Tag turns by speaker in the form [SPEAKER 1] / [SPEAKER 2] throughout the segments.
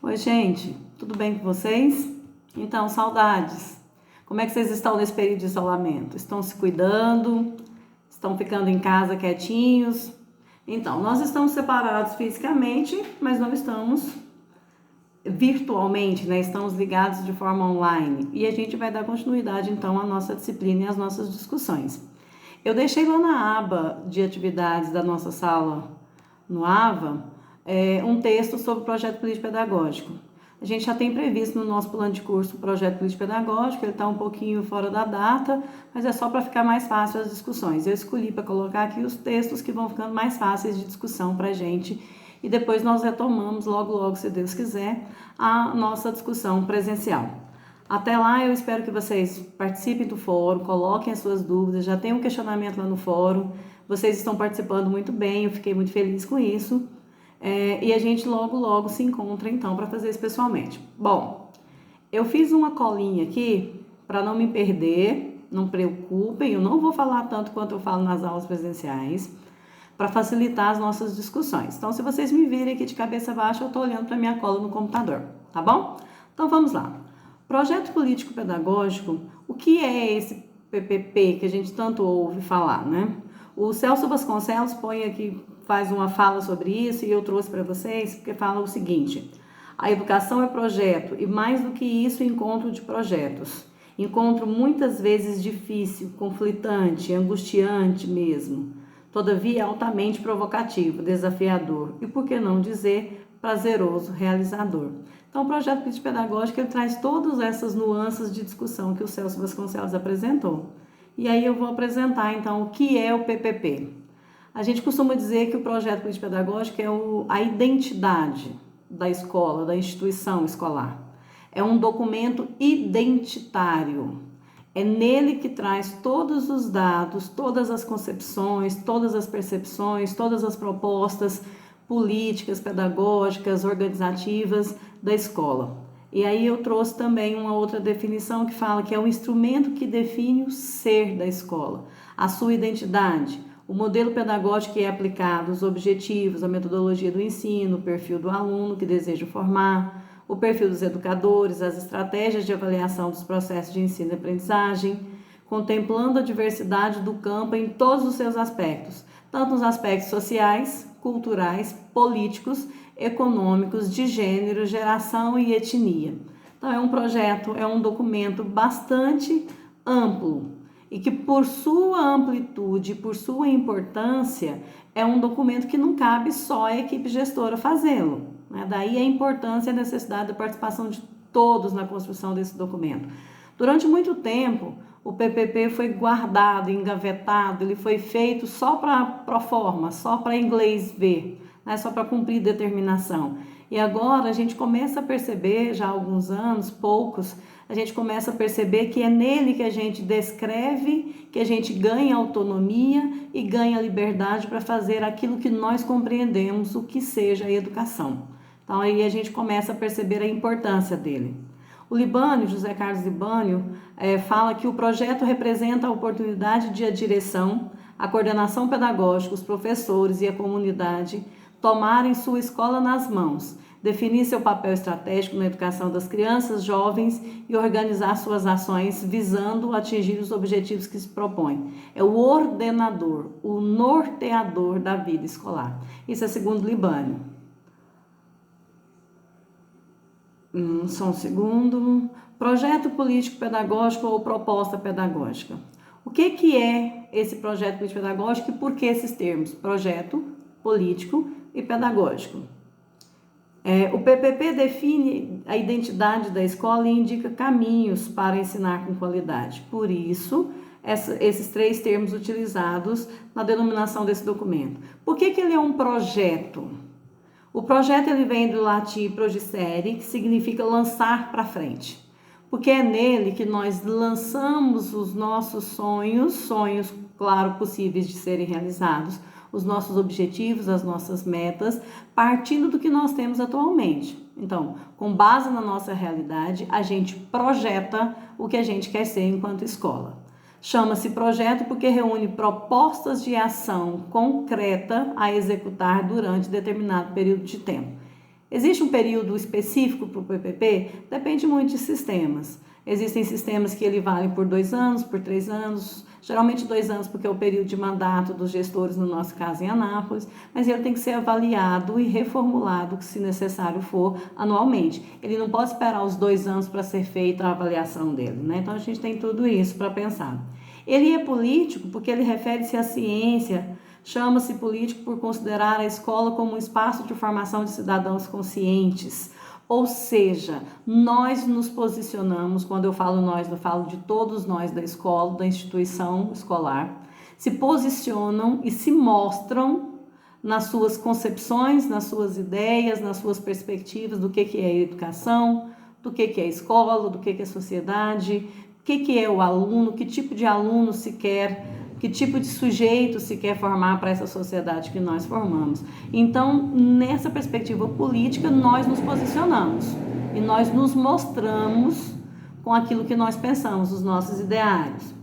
[SPEAKER 1] Oi, gente, tudo bem com vocês? Então, saudades. Como é que vocês estão nesse período de isolamento? Estão se cuidando? Estão ficando em casa quietinhos? Então, nós estamos separados fisicamente, mas não estamos virtualmente, né? Estamos ligados de forma online. E a gente vai dar continuidade, então, à nossa disciplina e às nossas discussões. Eu deixei lá na aba de atividades da nossa sala, no AVA, um texto sobre o projeto político-pedagógico. A gente já tem previsto no nosso plano de curso o projeto político-pedagógico, ele está um pouquinho fora da data, mas é só para ficar mais fácil as discussões. Eu escolhi para colocar aqui os textos que vão ficando mais fáceis de discussão para a gente e depois nós retomamos logo, se Deus quiser, a nossa discussão presencial. Até lá, eu espero que vocês participem do fórum, coloquem as suas dúvidas, já tem um questionamento lá no fórum, vocês estão participando muito bem, eu fiquei muito feliz com isso. E a gente logo se encontra então para fazer isso pessoalmente. Bom, eu fiz uma colinha aqui para não me perder, não preocupem, eu não vou falar tanto quanto eu falo nas aulas presenciais, para facilitar as nossas discussões. Então, se vocês me virem aqui de cabeça baixa, eu estou olhando para minha cola no computador, tá bom? Então, vamos lá. Projeto político-pedagógico, o que é esse PPP que a gente tanto ouve falar, né? O Celso Vasconcelos põe aqui, faz uma fala sobre isso e eu trouxe para vocês, porque fala o seguinte: a educação é projeto e mais do que isso, encontro de projetos. Encontro muitas vezes difícil, conflitante, angustiante mesmo. Todavia, altamente provocativo, desafiador e, por que não dizer, prazeroso, realizador. Então, o projeto político-pedagógico ele traz todas essas nuances de discussão que o Celso Vasconcelos apresentou. E aí eu vou apresentar, então, o que é o PPP. A gente costuma dizer que o projeto político-pedagógico é a identidade da escola, da instituição escolar. É um documento identitário. É nele que traz todos os dados, todas as concepções, todas as percepções, todas as propostas políticas, pedagógicas, organizativas da escola. E aí eu trouxe também uma outra definição que fala que é um instrumento que define o ser da escola, a sua identidade, o modelo pedagógico que é aplicado, os objetivos, a metodologia do ensino, o perfil do aluno que deseja formar, o perfil dos educadores, as estratégias de avaliação dos processos de ensino e aprendizagem, contemplando a diversidade do campo em todos os seus aspectos, tanto nos aspectos sociais, culturais, políticos, econômicos, de gênero, geração e etnia. Então é um projeto, é um documento bastante amplo e que por sua amplitude, por sua importância, é um documento que não cabe só a equipe gestora fazê-lo. Daí a importância e a necessidade da participação de todos na construção desse documento. Durante muito tempo, o PPP foi guardado, engavetado, ele foi feito só para proforma, só para inglês ver, só para cumprir determinação. E agora a gente começa a perceber, já há alguns anos, poucos, a gente começa a perceber que é nele que a gente descreve, que a gente ganha autonomia e ganha liberdade para fazer aquilo que nós compreendemos, o que seja a educação. Então aí a gente começa a perceber a importância dele. O Libânio, José Carlos Libânio, fala que o projeto representa a oportunidade de a direção, a coordenação pedagógica, os professores e a comunidade tomarem sua escola nas mãos, definir seu papel estratégico na educação das crianças, jovens e organizar suas ações visando atingir os objetivos que se propõe. É o ordenador, o norteador da vida escolar. Isso é segundo Libânio. Só um segundo. Projeto político-pedagógico ou proposta pedagógica. O que é esse projeto político-pedagógico e por que esses termos? Projeto, político e pedagógico. O PPP define a identidade da escola e indica caminhos para ensinar com qualidade. Por isso, esses três termos utilizados na denominação desse documento. Por que ele é um projeto? O projeto ele vem do latim progisere, que significa lançar para frente, porque é nele que nós lançamos os nossos sonhos, claro, possíveis de serem realizados, os nossos objetivos, as nossas metas, partindo do que nós temos atualmente. Então, com base na nossa realidade, a gente projeta o que a gente quer ser enquanto escola. Chama-se projeto porque reúne propostas de ação concreta a executar durante determinado período de tempo. Existe um período específico para o PPP? Depende muito de sistemas. Existem sistemas que ele vale por 2 anos, por 3 anos, geralmente 2 anos, porque é o período de mandato dos gestores, no nosso caso em Anápolis, mas ele tem que ser avaliado e reformulado, se necessário for, anualmente. Ele não pode esperar os 2 anos para ser feita a avaliação dele, né? Então a gente tem tudo isso para pensar. Ele é político porque ele refere-se à ciência. Chama-se político por considerar a escola como um espaço de formação de cidadãos conscientes. Ou seja, nós nos posicionamos, quando eu falo nós, eu falo de todos nós da escola, da instituição escolar, se posicionam e se mostram nas suas concepções, nas suas ideias, nas suas perspectivas do que é a educação, do que é a escola, do que é a sociedade, o que é o aluno, que tipo de aluno se quer, que tipo de sujeito se quer formar para essa sociedade que nós formamos. Então, nessa perspectiva política, nós nos posicionamos e nós nos mostramos com aquilo que nós pensamos, os nossos ideários.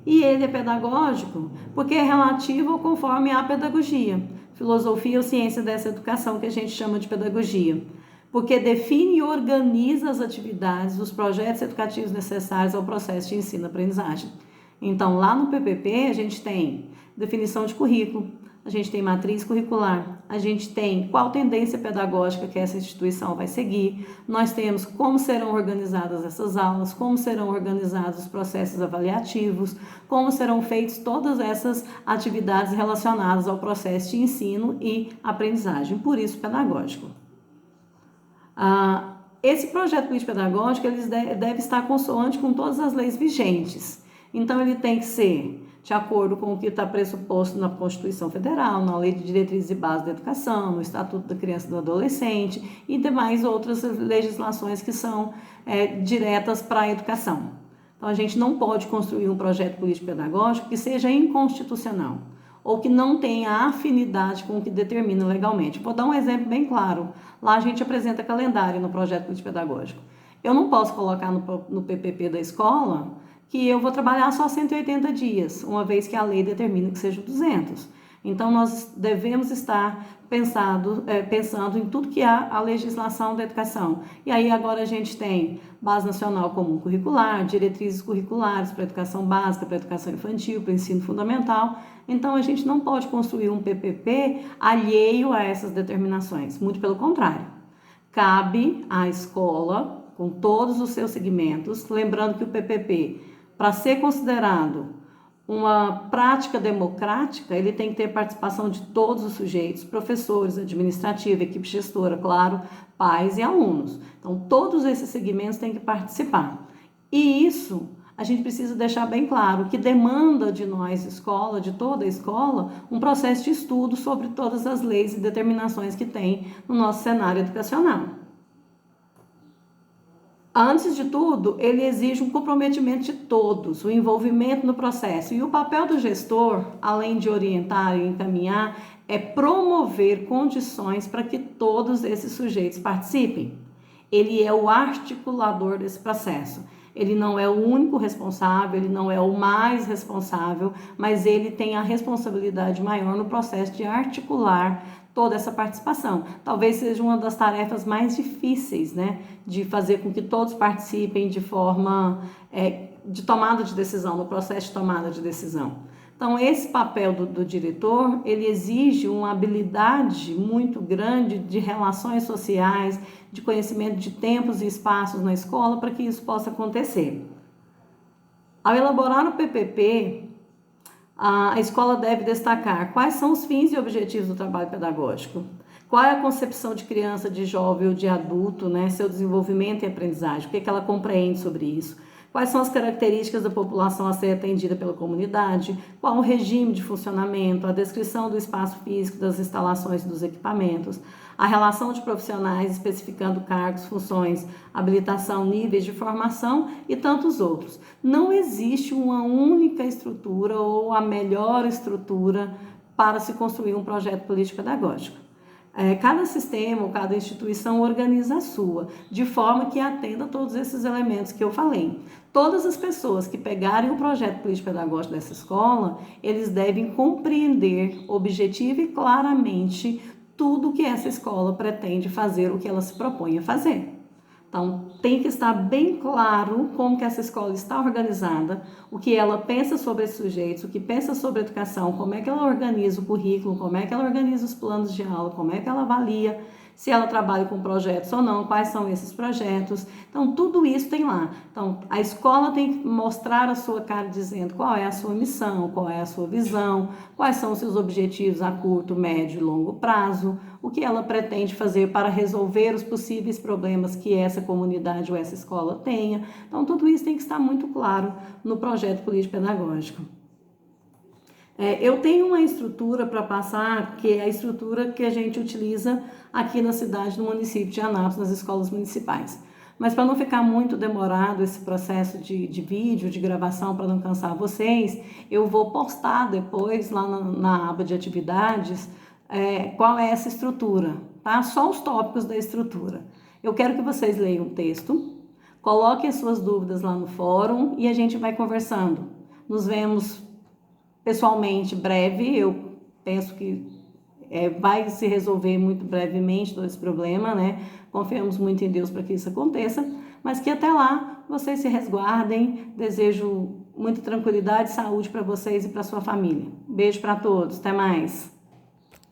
[SPEAKER 1] E ele é pedagógico porque é relativo ao conforme à pedagogia, filosofia ou ciência dessa educação que a gente chama de pedagogia, porque define e organiza as atividades, os projetos educativos necessários ao processo de ensino-aprendizagem. Então, lá no PPP, a gente tem definição de currículo, a gente tem matriz curricular, a gente tem qual tendência pedagógica que essa instituição vai seguir, nós temos como serão organizadas essas aulas, como serão organizados os processos avaliativos, como serão feitas todas essas atividades relacionadas ao processo de ensino e aprendizagem, por isso pedagógico. Esse projeto político-pedagógico ele deve estar consoante com todas as leis vigentes. Então, ele tem que ser de acordo com o que está pressuposto na Constituição Federal, na Lei de Diretrizes e Bases da Educação, no Estatuto da Criança e do Adolescente e demais outras legislações que são diretas para a educação. Então, a gente não pode construir um projeto político-pedagógico que seja inconstitucional ou que não tenha afinidade com o que determina legalmente. Vou dar um exemplo bem claro. Lá a gente apresenta calendário no projeto político-pedagógico. Eu não posso colocar no PPP da escola que eu vou trabalhar só 180 dias, uma vez que a lei determina que seja 200. Então, nós devemos estar pensando em tudo que há a legislação da educação. E aí, agora a gente tem Base Nacional Comum Curricular, diretrizes curriculares para a educação básica, para a educação infantil, para o ensino fundamental. Então, a gente não pode construir um PPP alheio a essas determinações. Muito pelo contrário. Cabe à escola, com todos os seus segmentos, lembrando que o PPP, para ser considerado uma prática democrática, ele tem que ter participação de todos os sujeitos, professores, administrativa, equipe gestora, claro, pais e alunos. Então, todos esses segmentos têm que participar. E isso a gente precisa deixar bem claro, que demanda de nós, escola, de toda a escola, um processo de estudo sobre todas as leis e determinações que tem no nosso cenário educacional. Antes de tudo, ele exige um comprometimento de todos, o envolvimento no processo. E o papel do gestor, além de orientar e encaminhar, é promover condições para que todos esses sujeitos participem. Ele é o articulador desse processo. Ele não é o único responsável, ele não é o mais responsável, mas ele tem a responsabilidade maior no processo de articular toda essa participação. Talvez seja uma das tarefas mais difíceis, né, de fazer com que todos participem de forma de tomada de decisão, no processo de tomada de decisão. Então, esse papel do diretor, ele exige uma habilidade muito grande de relações sociais, de conhecimento de tempos e espaços na escola para que isso possa acontecer. Ao elaborar o PPP, a escola deve destacar quais são os fins e objetivos do trabalho pedagógico, qual é a concepção de criança, de jovem ou de adulto, né, seu desenvolvimento e aprendizagem, o que ela compreende sobre isso, quais são as características da população a ser atendida pela comunidade, qual o regime de funcionamento, a descrição do espaço físico, das instalações e dos equipamentos, a relação de profissionais especificando cargos, funções, habilitação, níveis de formação e tantos outros. Não existe uma única estrutura ou a melhor estrutura para se construir um projeto político-pedagógico. Cada sistema ou cada instituição organiza a sua, de forma que atenda a todos esses elementos que eu falei. Todas as pessoas que pegarem o projeto político-pedagógico dessa escola, eles devem compreender objetiva e claramente tudo que essa escola pretende fazer, o que ela se propõe a fazer. Então, tem que estar bem claro como que essa escola está organizada, o que ela pensa sobre esses sujeitos, o que pensa sobre a educação, como é que ela organiza o currículo, como é que ela organiza os planos de aula, como é que ela avalia se ela trabalha com projetos ou não, quais são esses projetos. Então, tudo isso tem lá. Então, a escola tem que mostrar a sua cara dizendo qual é a sua missão, qual é a sua visão, quais são os seus objetivos a curto, médio e longo prazo, o que ela pretende fazer para resolver os possíveis problemas que essa comunidade ou essa escola tenha. Então, tudo isso tem que estar muito claro no projeto político-pedagógico. Eu tenho uma estrutura para passar, que é a estrutura que a gente utiliza aqui na cidade, no município de Anápolis, nas escolas municipais. Mas para não ficar muito demorado esse processo de vídeo, de gravação, para não cansar vocês, eu vou postar depois lá na aba de atividades qual é essa estrutura, tá? Só os tópicos da estrutura. Eu quero que vocês leiam o texto, coloquem as suas dúvidas lá no fórum e a gente vai conversando. Nos vemos pessoalmente breve, eu penso que vai se resolver muito brevemente todo esse problema, né? Confiamos muito em Deus para que isso aconteça, mas que até lá vocês se resguardem. Desejo muita tranquilidade e saúde para vocês e para sua família. Beijo para todos, até mais!